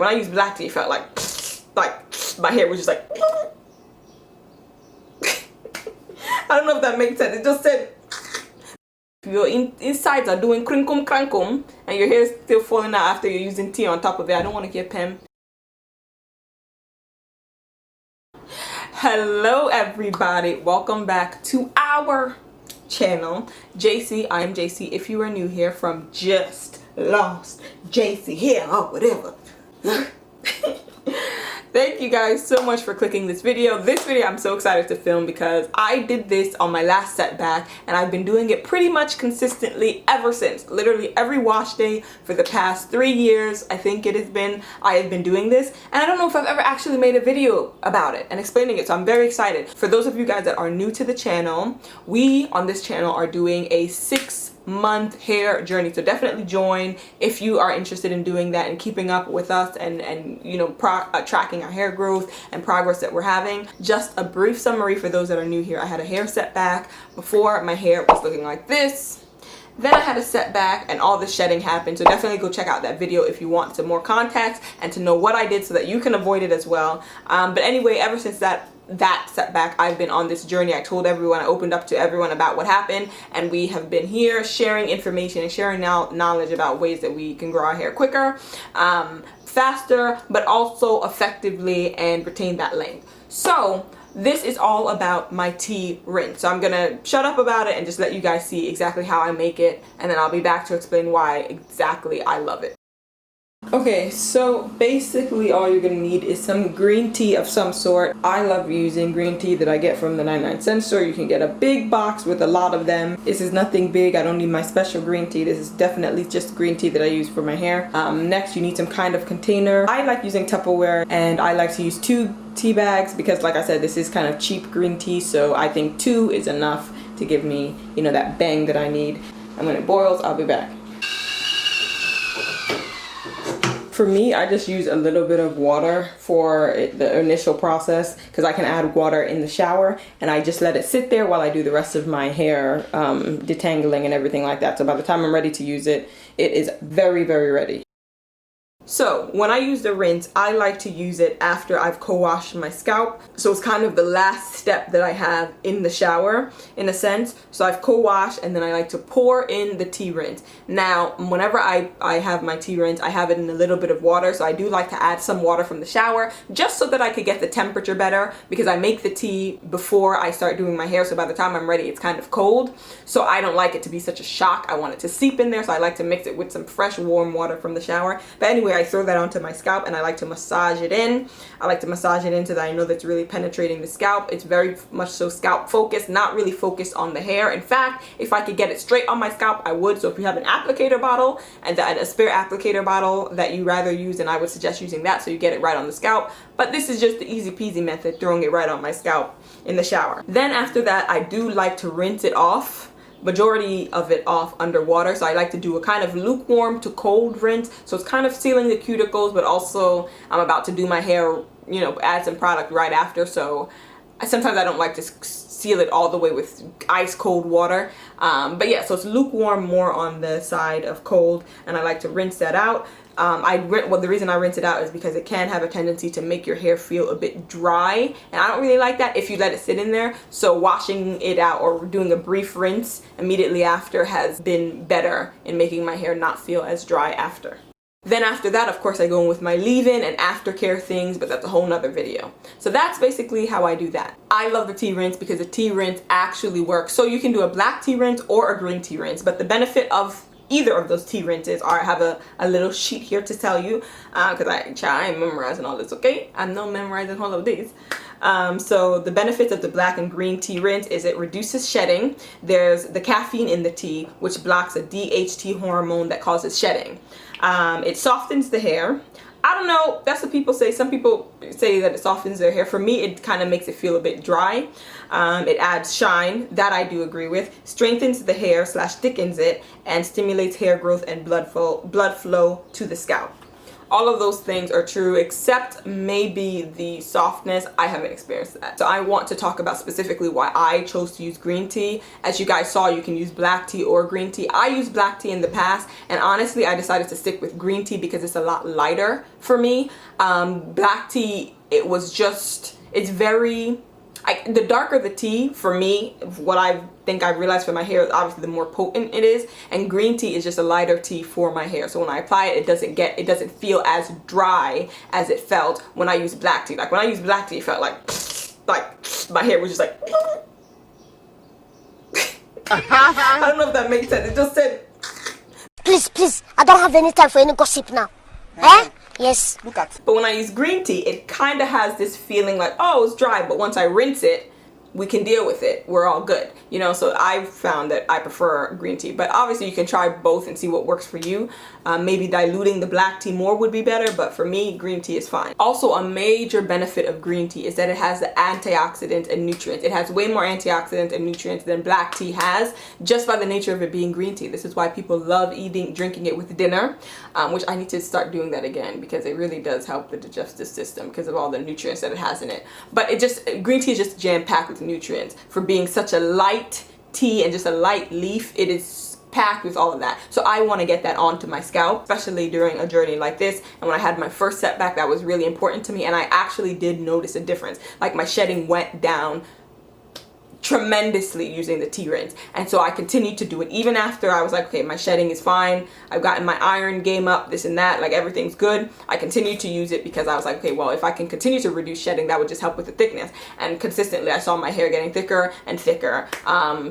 when I used black tea, it felt like my hair was just like I don't know if that makes sense. It just said if your insides are doing crinkum crankum and your hair is still falling out after you're using tea on top of it, I don't want to get Pam. Hello everybody, welcome back to our channel. JC, I am JC. If you are new here from Just Lost JC here or whatever. Thank you guys so much for clicking this video. This video I'm so excited to film because I did this on my last setback and I've been doing it pretty much consistently ever since. Literally every wash day for the past 3 years, I think it has been, I have been doing this. And I don't know if I've ever actually made a video about it and explaining it, so I'm very excited. For those of you guys that are new to the channel, we on this channel are doing a 6-month hair journey, so definitely join if you are interested in doing that and keeping up with us and you know, tracking our hair growth and progress that we're having. Just a brief summary for those that are new here. I had a hair setback. Before, my hair was looking like this. Then I had a setback and all the shedding happened, so definitely go check out that video if you want some more context and to know what I did so that you can avoid it as well. But anyway, ever since that setback, I've been on this journey. I told everyone, I opened up to everyone about what happened, and we have been here sharing information and sharing knowledge about ways that we can grow our hair quicker, faster, but also effectively and retain that length. So this is all about my tea rinse. So I'm gonna shut up about it and just let you guys see exactly how I make it, and then I'll be back to explain why exactly I love it. Okay, so basically all you're gonna need is some green tea of some sort. I love using green tea that I get from the 99-cent store. You can get a big box with a lot of them. This is nothing big. I don't need my special green tea. This is definitely just green tea that I use for my hair. Next, you need some kind of container. I like using Tupperware, and I like to use 2 tea bags because, like I said, this is kind of cheap green tea, so I think 2 is enough to give me, you know, that bang that I need. And when it boils, I'll be back. For me, I just use a little bit of water for the initial process because I can add water in the shower, and I just let it sit there while I do the rest of my hair detangling and everything like that. So by the time I'm ready to use it, it is very, very ready. So when I use the rinse, I like to use it after I've co-washed my scalp. So it's kind of the last step that I have in the shower, in a sense. So I've co-washed, and then I like to pour in the tea rinse. Now, whenever I have my tea rinse, I have it in a little bit of water. So I do like to add some water from the shower just so that I could get the temperature better, because I make the tea before I start doing my hair. So by the time I'm ready, it's kind of cold. So I don't like it to be such a shock. I want it to seep in there. So I like to mix it with some fresh warm water from the shower. But anyway, I throw that onto my scalp and I like to massage it in. I like to massage it in so that I know that's really penetrating the scalp. It's very much so scalp focused, not really focused on the hair. In fact, if I could get it straight on my scalp, I would. So if you have an applicator bottle and a spare applicator bottle that you rather use, then I would suggest using that so you get it right on the scalp. But this is just the easy peasy method, throwing it right on my scalp in the shower. Then after that, I do like to rinse it off. Majority of it off underwater. So I like to do a kind of lukewarm to cold rinse, so it's kind of sealing the cuticles, but also I'm about to do my hair, you know, add some product right after, so sometimes I don't like to seal it all the way with ice cold water, but yeah, so it's lukewarm, more on the side of cold, and I like to rinse that out. Well, the reason I rinse it out is because it can have a tendency to make your hair feel a bit dry, and I don't really like that if you let it sit in there. So washing it out or doing a brief rinse immediately after has been better in making my hair not feel as dry after. Then after that, of course, I go in with my leave-in and aftercare things, but that's a whole nother video. So that's basically how I do that. I love the tea rinse because the tea rinse actually works. So you can do a black tea rinse or a green tea rinse, but the benefit of either of those tea rinses are, I have a little sheet here to tell you, because I ain't memorizing all this, okay? I'm not memorizing all of these. So the benefits of the black and green tea rinse is it reduces shedding. There's the caffeine in the tea, which blocks a DHT hormone that causes shedding. It softens the hair. I don't know, that's what people say. Some people say that it softens their hair. For me, it kind of makes it feel a bit dry. It adds shine, that I do agree with. Strengthens the hair / thickens it, and stimulates hair growth and blood flow to the scalp. All of those things are true, except maybe the softness. I haven't experienced that. So I want to talk about specifically why I chose to use green tea. As you guys saw, you can use black tea or green tea. I used black tea in the past, and honestly, I decided to stick with green tea because it's a lot lighter for me. Black tea, it's very... the darker the tea, for me, what I think I've realized for my hair is obviously the more potent it is, and green tea is just a lighter tea for my hair. So when I apply it, it doesn't feel as dry as it felt when I use black tea. Like when I use black tea, it felt like my hair was just like I don't know if that makes sense. It just said, please, I don't have any time for any gossip now. Eh? Yes. Look at. But when I use green tea, it kind of has this feeling like, oh, it's dry, but once I rinse it, we can deal with it. We're all good, you know. So I've found that I prefer green tea, but obviously you can try both and see what works for you. Maybe diluting the black tea more would be better, but for me, green tea is fine. Also, a major benefit of green tea is that it has the antioxidants and nutrients. It has way more antioxidants and nutrients than black tea has, just by the nature of it being green tea. This is why people love drinking it with dinner, which I need to start doing that again, because it really does help the digestive system because of all the nutrients that it has in it. But green tea is just jam-packed with nutrients. For being such a light tea and just a light leaf, it is packed with all of that. So I want to get that onto my scalp, especially during a journey like this. And when I had my first setback, that was really important to me, and I actually did notice a difference. Like my shedding went down tremendously using the tea rinse, and so I continued to do it even after I was like, okay, my shedding is fine, I've gotten my iron game up, this and that, like everything's good. I continued to use it because I was like, okay, well, if I can continue to reduce shedding, that would just help with the thickness. And consistently I saw my hair getting thicker and thicker,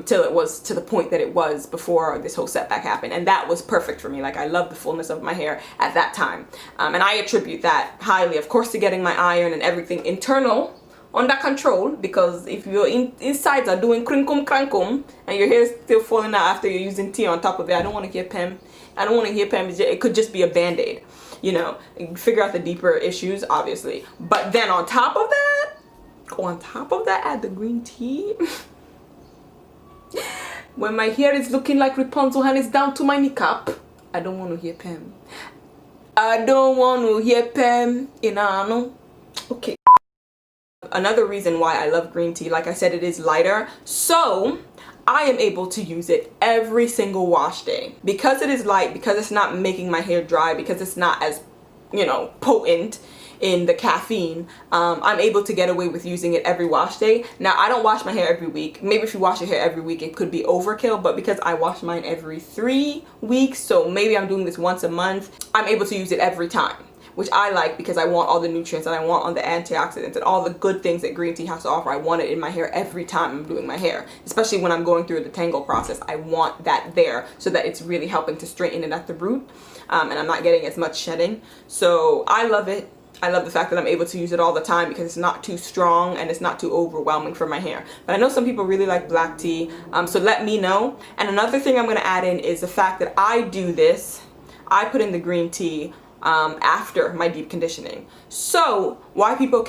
till it was to the point that it was before this whole setback happened, and that was perfect for me. Like I love the fullness of my hair at that time, and I attribute that highly, of course, to getting my iron and everything internal under control, because if your insides are doing crinkum crankum and your hair is still falling out after you're using tea on top of it, I don't want to hear Pam. I don't want to hear Pam. It could just be a band-aid, you know. Figure out the deeper issues, obviously. But then on top of that, add the green tea. When my hair is looking like Rapunzel and it's down to my kneecap, I don't want to hear Pam. I don't want to hear Pam. Okay. Another reason why I love green tea, like I said, it is lighter, so I am able to use it every single wash day. Because it is light, because it's not making my hair dry, because it's not as, potent in the caffeine, I'm able to get away with using it every wash day. Now, I don't wash my hair every week. Maybe if you wash your hair every week, it could be overkill, but because I wash mine every 3 weeks, so maybe I'm doing this once a month, I'm able to use it every time, which I like because I want all the nutrients and I want all the antioxidants and all the good things that green tea has to offer. I want it in my hair every time I'm doing my hair, especially when I'm going through the tangle process. I want that there so that it's really helping to straighten it at the root, and I'm not getting as much shedding. So I love it. I love the fact that I'm able to use it all the time because it's not too strong and it's not too overwhelming for my hair. But I know some people really like black tea, so let me know. And another thing I'm going to add in is the fact that I do this. I put in the green tea after my deep conditioning. So why people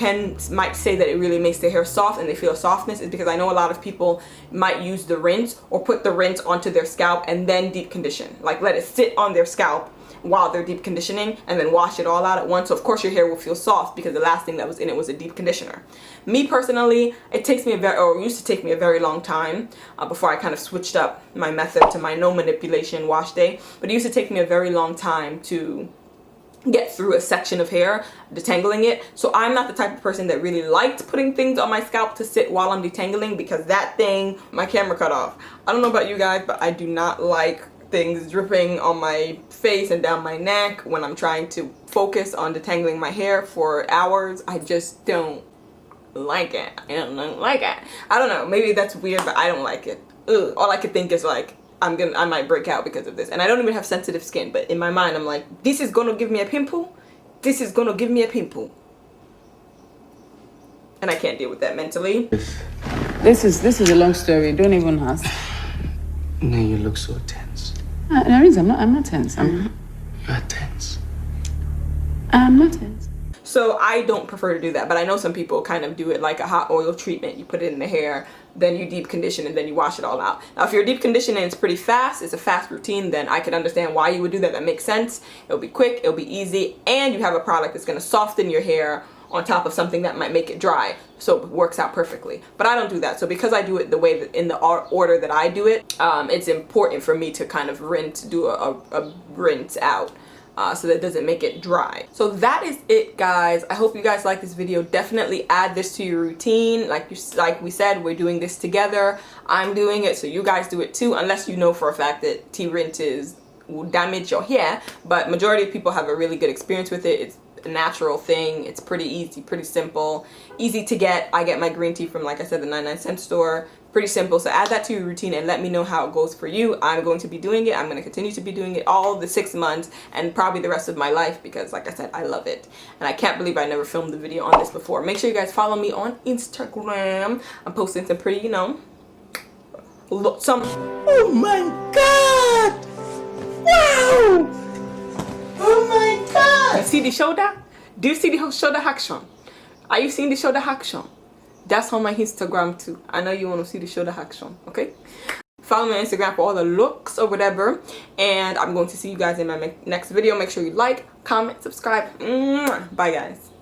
might say that it really makes their hair soft and they feel a softness is because I know a lot of people might use the rinse or put the rinse onto their scalp and then deep condition, like let it sit on their scalp while they're deep conditioning and then wash it all out at once. So of course your hair will feel soft because the last thing that was in it was a deep conditioner. Me personally, it takes me used to take me a very long time before I kind of switched up my method to my no manipulation wash day. But it used to take me a very long time to get through a section of hair, detangling it. So I'm not the type of person that really liked putting things on my scalp to sit while I'm detangling, because that thing, my camera cut off. I don't know about you guys, but I do not like things dripping on my face and down my neck when I'm trying to focus on detangling my hair for hours. I just don't like it. I don't like it. I don't know, maybe that's weird, but I don't like it. Ugh. All I could think is like, I might break out because of this. And I don't even have sensitive skin, but in my mind I'm like, this is gonna give me a pimple. This is gonna give me a pimple. And I can't deal with that mentally. This is a long story. Don't even ask. No, you look so tense. I'm not tense. You're tense. I'm not tense. So I don't prefer to do that, but I know some people kind of do it like a hot oil treatment. You put it in the hair, then you deep condition, and then you wash it all out. Now, if you're deep conditioning, it's pretty fast, it's a fast routine, then I can understand why you would do that. That makes sense. It'll be quick, it'll be easy, and you have a product that's going to soften your hair on top of something that might make it dry, so it works out perfectly. But I don't do that. So because I do it the way that in the order that I do it, it's important for me to kind of do a rinse out. So that doesn't make it dry. So that is it, guys. I hope you guys like this video. Definitely add this to your routine. Like we said, we're doing this together. I'm doing it, so you guys do it too, unless you know for a fact that tea rinses will damage your hair. But majority of people have a really good experience with it. It's a natural thing. It's pretty easy, pretty simple, easy to get. I get my green tea from, like I said, the 99-cent store. Pretty simple. So add that to your routine and let me know how it goes for you. I'm going to be doing it. I'm going to continue to be doing it all the 6 months and probably the rest of my life, because like I said, I love it. And I can't believe I never filmed the video on this before. Make sure you guys follow me on Instagram. I'm posting some pretty, you know, oh my god, wow, oh my god. You see the shoulder? Do you see the shoulder action? Are you seeing the shoulder action? That's on my Instagram too. I know you want to see the shoulder action, okay? Follow me on Instagram for all the looks or whatever. And I'm going to see you guys in my next video. Make sure you like, comment, subscribe. Bye, guys.